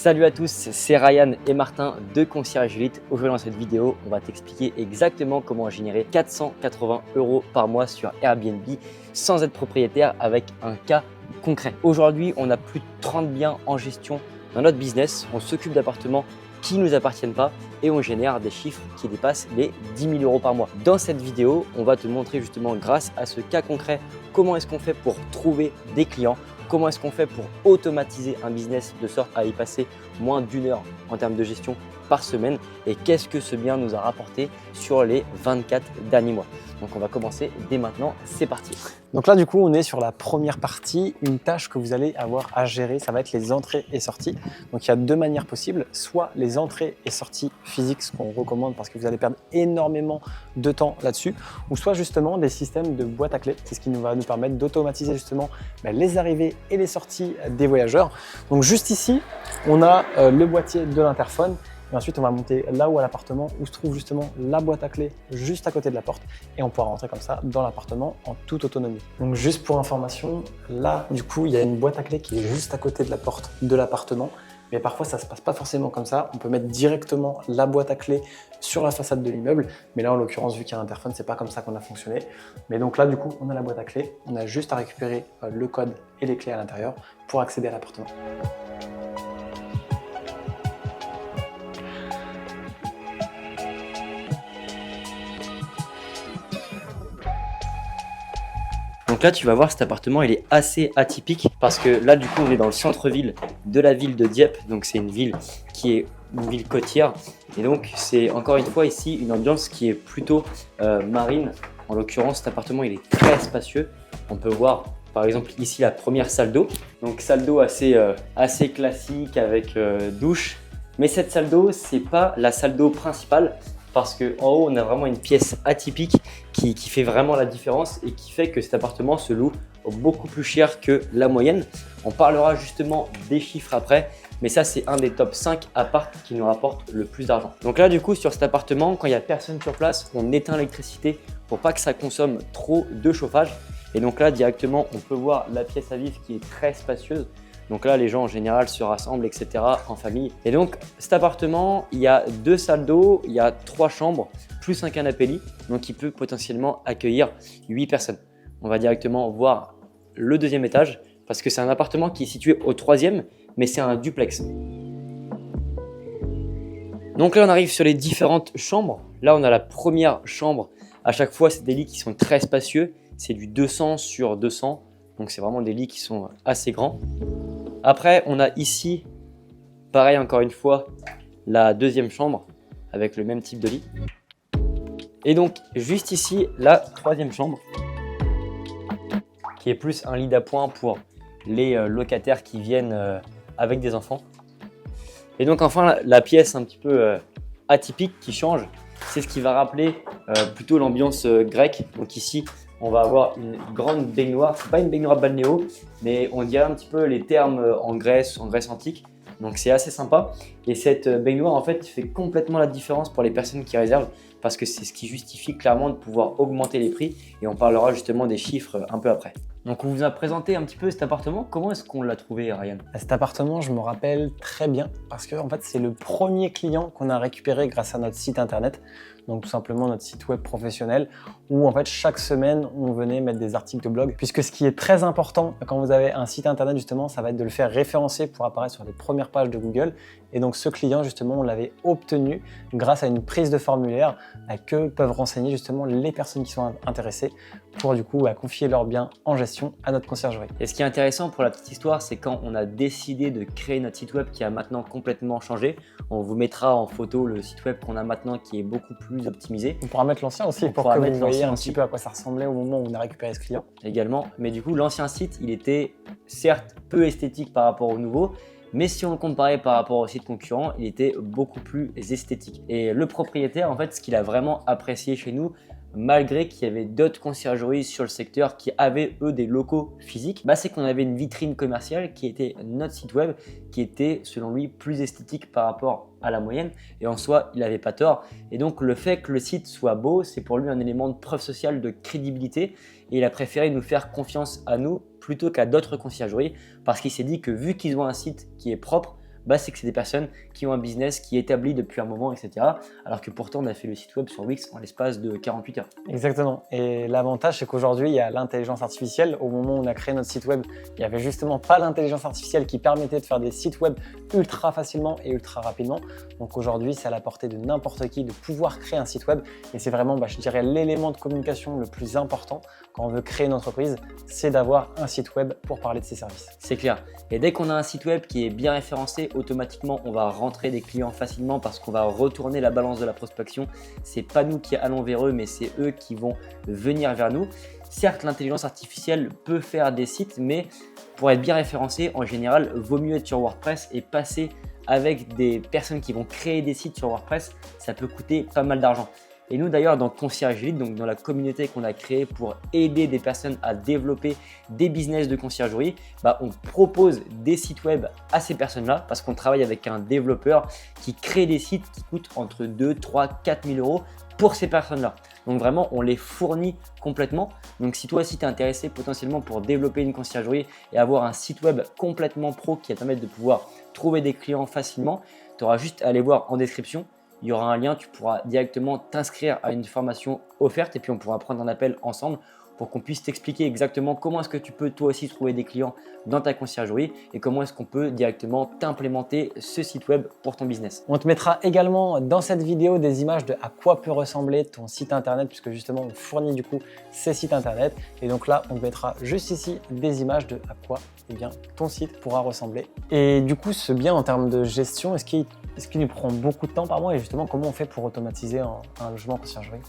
Salut à tous, c'est Ryan et Martin de Concierge Elite. Aujourd'hui dans cette vidéo, on va t'expliquer exactement comment générer 480 € par mois sur Airbnb sans être propriétaire avec un cas concret. Aujourd'hui, on a plus de 30 biens en gestion dans notre business. On s'occupe d'appartements qui ne nous appartiennent pas et on génère des chiffres qui dépassent les 10 000 € par mois. Dans cette vidéo, on va te montrer justement grâce à ce cas concret comment est-ce qu'on fait pour trouver des clients. Comment est-ce qu'on fait pour automatiser un business de sorte à y passer moins d'1 heure en termes de gestion par semaine et qu'est-ce que ce bien nous a rapporté sur les 24 derniers mois. Donc on va commencer dès maintenant, c'est parti. Donc là du coup on est sur la première partie, une tâche que vous allez avoir à gérer, ça va être les entrées et sorties. Donc il y a deux manières possibles, soit les entrées et sorties physiques, ce qu'on recommande parce que vous allez perdre énormément de temps là-dessus, ou soit justement des systèmes de boîte à clés, c'est ce qui va nous permettre d'automatiser justement les arrivées et les sorties des voyageurs. Donc juste ici, on a le boîtier de l'interphone. Et ensuite, on va monter là-haut à l'appartement où se trouve justement la boîte à clés juste à côté de la porte et on pourra rentrer comme ça dans l'appartement en toute autonomie. Donc juste pour information, là du coup, il y a une boîte à clés qui est juste à côté de la porte de l'appartement. Mais parfois, ça ne se passe pas forcément comme ça. On peut mettre directement la boîte à clés sur la façade de l'immeuble. Mais là, en l'occurrence, vu qu'il y a un interphone, c'est pas comme ça qu'on a fonctionné. Mais donc là, du coup, on a la boîte à clés. On a juste à récupérer le code et les clés à l'intérieur pour accéder à l'appartement. Donc là, tu vas voir, cet appartement, il est assez atypique parce que là, du coup, on est dans le centre-ville de la ville de Dieppe. Donc, c'est une ville qui est une ville côtière. Et donc, c'est encore une fois ici une ambiance qui est plutôt marine. En l'occurrence, cet appartement, il est très spacieux. On peut voir, par exemple, ici la première salle d'eau. Donc, salle d'eau assez classique avec douche. Mais cette salle d'eau, c'est pas la salle d'eau principale. Parce qu'en haut, on a vraiment une pièce atypique qui fait vraiment la différence et qui fait que cet appartement se loue beaucoup plus cher que la moyenne. On parlera justement des chiffres après, mais ça, c'est un des top 5 apparts qui nous rapporte le plus d'argent. Donc là, du coup, sur cet appartement, quand il n'y a personne sur place, on éteint l'électricité pour pas que ça consomme trop de chauffage. Et donc là, directement, on peut voir la pièce à vivre qui est très spacieuse. Donc là, les gens en général se rassemblent, etc. en famille. Et donc, cet appartement, il y a 2 salles d'eau, il y a 3 chambres, plus un canapé lit. Donc, il peut potentiellement accueillir 8 personnes. On va directement voir le 2e étage parce que c'est un appartement qui est situé au 3e, mais c'est un duplex. Donc là, on arrive sur les différentes chambres. Là, on a la première chambre. À chaque fois, c'est des lits qui sont très spacieux. C'est du 200 sur 200. Donc, c'est vraiment des lits qui sont assez grands. Après, on a ici, pareil encore une fois, la 2e chambre avec le même type de lit. Et donc, juste ici, la 3e chambre qui est plus un lit d'appoint pour les locataires qui viennent avec des enfants. Et donc, enfin, la pièce un petit peu atypique qui change, c'est ce qui va rappeler plutôt l'ambiance grecque. Donc ici, on va avoir une grande baignoire, c'est pas une baignoire balnéo, mais on dirait un petit peu les termes en Grèce antique. Donc c'est assez sympa. Et cette baignoire en fait fait complètement la différence pour les personnes qui réservent parce que c'est ce qui justifie clairement de pouvoir augmenter les prix et on parlera justement des chiffres un peu après. Donc on vous a présenté un petit peu cet appartement. Comment est-ce qu'on l'a trouvé, Ryan? Cet appartement, je me rappelle très bien parce que en fait, c'est le premier client qu'on a récupéré grâce à notre site internet. Donc tout simplement notre site web professionnel où en fait chaque semaine on venait mettre des articles de blog puisque ce qui est très important quand vous avez un site internet justement ça va être de le faire référencer pour apparaître sur les premières pages de Google et donc ce client justement on l'avait obtenu grâce à une prise de formulaire que peuvent renseigner justement les personnes qui sont intéressées pour du coup confier leurs biens en gestion à notre conciergerie. Et ce qui est intéressant pour la petite histoire, c'est quand on a décidé de créer notre site web qui a maintenant complètement changé. On vous mettra en photo le site web qu'on a maintenant qui est beaucoup plus optimisé. On pourra mettre l'ancien aussi pour que vous voyez un petit peu à quoi ça ressemblait au moment où on a récupéré ce client. Également, mais du coup l'ancien site il était certes peu esthétique par rapport au nouveau, mais si on le comparait par rapport au site concurrent, il était beaucoup plus esthétique. Et le propriétaire, en fait, ce qu'il a vraiment apprécié chez nous, malgré qu'il y avait d'autres conciergeries sur le secteur qui avaient eux des locaux physiques, c'est qu'on avait une vitrine commerciale qui était notre site web, qui était selon lui plus esthétique par rapport à la moyenne et en soi il n'avait pas tort. Et donc le fait que le site soit beau, c'est pour lui un élément de preuve sociale, de crédibilité et il a préféré nous faire confiance à nous plutôt qu'à d'autres conciergeries parce qu'il s'est dit que vu qu'ils ont un site qui est propre, bah, c'est que c'est des personnes qui ont un business qui est établi depuis un moment, etc. Alors que pourtant, on a fait le site web sur Wix en l'espace de 48 heures. Exactement. Et l'avantage, c'est qu'aujourd'hui, il y a l'intelligence artificielle. Au moment où on a créé notre site web, il n'y avait justement pas l'intelligence artificielle qui permettait de faire des sites web ultra facilement et ultra rapidement. Donc aujourd'hui, c'est à la portée de n'importe qui de pouvoir créer un site web. Et c'est vraiment, je dirais, l'élément de communication le plus important quand on veut créer une entreprise, c'est d'avoir un site web pour parler de ses services. C'est clair. Et dès qu'on a un site web qui est bien référencé, automatiquement, on va rentrer des clients facilement parce qu'on va retourner la balance de la prospection. C'est pas nous qui allons vers eux, mais c'est eux qui vont venir vers nous. Certes, l'intelligence artificielle peut faire des sites, mais pour être bien référencé, en général, vaut mieux être sur WordPress et passer avec des personnes qui vont créer des sites sur WordPress. Ça peut coûter pas mal d'argent. Et nous d'ailleurs dans Concierge Elite, donc dans la communauté qu'on a créée pour aider des personnes à développer des business de conciergerie, on propose des sites web à ces personnes-là parce qu'on travaille avec un développeur qui crée des sites qui coûtent entre 2, 3, 4 000 euros pour ces personnes-là. Donc vraiment, on les fournit complètement. Donc si toi aussi tu es intéressé potentiellement pour développer une conciergerie et avoir un site web complètement pro qui va te permettre de pouvoir trouver des clients facilement, tu auras juste à aller voir en description. Il y aura un lien, tu pourras directement t'inscrire à une formation offerte et puis on pourra prendre un appel ensemble pour qu'on puisse t'expliquer exactement comment est-ce que tu peux toi aussi trouver des clients dans ta conciergerie et comment est-ce qu'on peut directement t'implémenter ce site web pour ton business. On te mettra également dans cette vidéo des images de à quoi peut ressembler ton site internet puisque justement on fournit du coup ces sites internet et donc là on te mettra juste ici des images de à quoi ton site pourra ressembler. Et du coup ce bien en termes de gestion, est-ce qu'il nous prend beaucoup de temps par mois et justement comment on fait pour automatiser un logement conciergerie?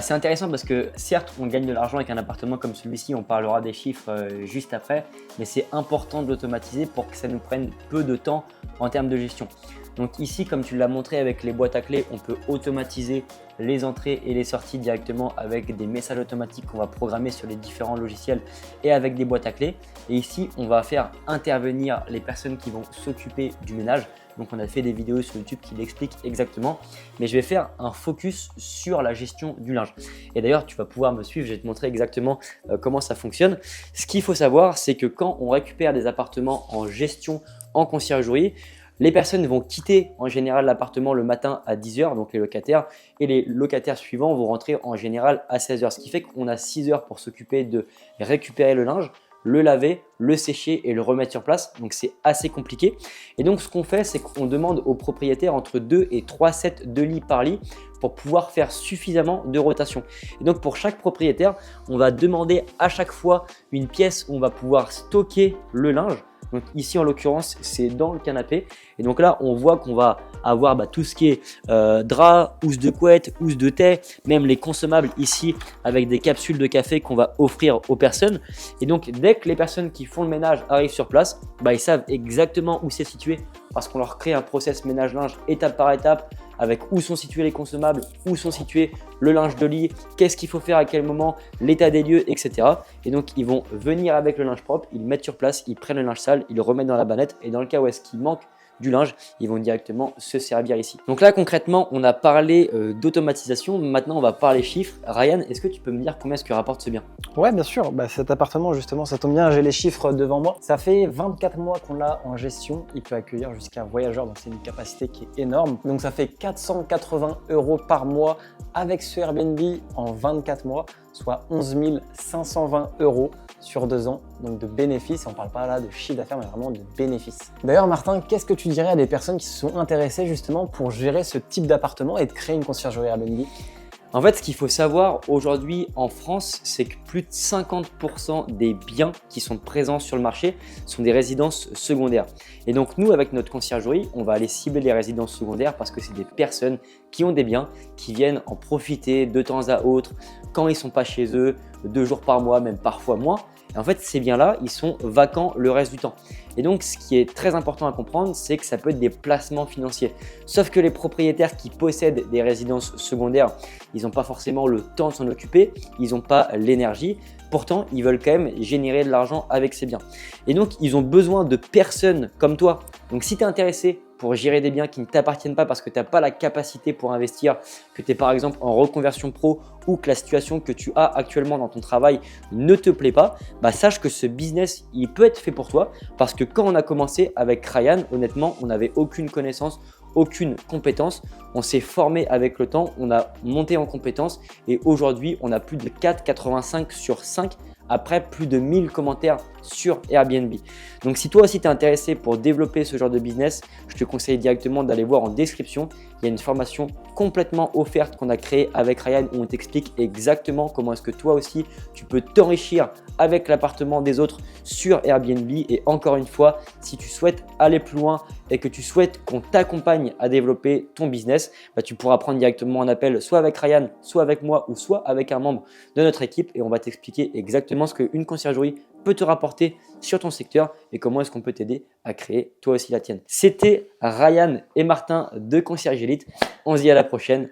C'est intéressant parce que certes, on gagne de l'argent avec un appartement comme celui-ci, on parlera des chiffres juste après, mais c'est important de l'automatiser pour que ça nous prenne peu de temps en termes de gestion. Donc ici, comme tu l'as montré avec les boîtes à clés, on peut automatiser les entrées et les sorties directement avec des messages automatiques qu'on va programmer sur les différents logiciels et avec des boîtes à clés. Et ici, on va faire intervenir les personnes qui vont s'occuper du ménage. Donc on a fait des vidéos sur YouTube qui l'expliquent exactement, mais je vais faire un focus sur la gestion du linge. Et d'ailleurs, tu vas pouvoir me suivre, je vais te montrer exactement comment ça fonctionne. Ce qu'il faut savoir, c'est que quand on récupère des appartements en gestion en conciergerie, les personnes vont quitter en général l'appartement le matin à 10 h, donc les locataires, et les locataires suivants vont rentrer en général à 16 h, ce qui fait qu'on a 6 heures pour s'occuper de récupérer le linge, le laver, le sécher et le remettre sur place. Donc c'est assez compliqué. Et donc ce qu'on fait, c'est qu'on demande aux propriétaires entre 2 et 3 sets de lits par lit pour pouvoir faire suffisamment de rotation. Et donc pour chaque propriétaire, on va demander à chaque fois une pièce où on va pouvoir stocker le linge. Donc ici en l'occurrence c'est dans le canapé et donc là on voit qu'on va avoir tout ce qui est drap, housse de couette, housse de thé, même les consommables ici avec des capsules de café qu'on va offrir aux personnes. Et donc dès que les personnes qui font le ménage arrivent sur place, ils savent exactement où c'est situé parce qu'on leur crée un process ménage-linge étape par étape avec où sont situés les consommables, où sont situés le linge de lit, qu'est-ce qu'il faut faire à quel moment, l'état des lieux, etc. Et donc ils vont venir avec le linge propre, ils le mettent sur place, ils prennent le linge sale, ils le remettent dans la bannette et dans le cas où est-ce qu'il manque du linge, ils vont directement se servir ici. Donc là concrètement on a parlé d'automatisation, maintenant on va parler chiffres. Ryan, est-ce que tu peux me dire combien est-ce que rapporte ce bien? Ouais bien sûr, cet appartement justement ça tombe bien, j'ai les chiffres devant moi. Ça fait 24 mois qu'on l'a en gestion, il peut accueillir jusqu'à un voyageur, donc c'est une capacité qui est énorme. Donc ça fait 480 € par mois avec ce Airbnb en 24 mois, soit 11 520 € sur 2 ans, donc de bénéfices. On ne parle pas là de chiffre d'affaires, mais vraiment de bénéfices. D'ailleurs, Martin, qu'est-ce que tu dirais à des personnes qui se sont intéressées justement pour gérer ce type d'appartement et de créer une conciergerie Airbnb? En fait, ce qu'il faut savoir aujourd'hui en France, c'est que plus de 50% des biens qui sont présents sur le marché sont des résidences secondaires. Et donc nous, avec notre conciergerie, on va aller cibler les résidences secondaires parce que c'est des personnes qui ont des biens, qui viennent en profiter de temps à autre, quand ils ne sont pas chez eux, 2 jours par mois, même parfois moins. Et en fait, ces biens-là, ils sont vacants le reste du temps. Et donc, ce qui est très important à comprendre, c'est que ça peut être des placements financiers. Sauf que les propriétaires qui possèdent des résidences secondaires, ils n'ont pas forcément le temps de s'en occuper, ils n'ont pas l'énergie. Pourtant, ils veulent quand même générer de l'argent avec ces biens. Et donc, ils ont besoin de personnes comme toi. Donc, si tu es intéressé pour gérer des biens qui ne t'appartiennent pas parce que tu n'as pas la capacité pour investir, que tu es par exemple en reconversion pro ou que la situation que tu as actuellement dans ton travail ne te plaît pas, bah sache que ce business, il peut être fait pour toi parce que quand on a commencé avec Ryan, honnêtement, on n'avait aucune connaissance, aucune compétence. On s'est formé avec le temps, on a monté en compétences et aujourd'hui, on a plus de 4,85 sur 5 après plus de 1000 commentaires sur Airbnb. Donc si toi aussi tu es intéressé pour développer ce genre de business, je te conseille directement d'aller voir en description. Il y a une formation complètement offerte qu'on a créée avec Ryan où on t'explique exactement comment est-ce que toi aussi tu peux t'enrichir avec l'appartement des autres sur Airbnb. Et encore une fois, si tu souhaites aller plus loin et que tu souhaites qu'on t'accompagne à développer ton business, bah, tu pourras prendre directement un appel soit avec Ryan, soit avec moi ou soit avec un membre de notre équipe et on va t'expliquer exactement ce qu'une conciergerie peut te rapporter sur ton secteur et comment est-ce qu'on peut t'aider à créer toi aussi la tienne. C'était Ryan et Martin de Concierge Elite. On se dit à la prochaine.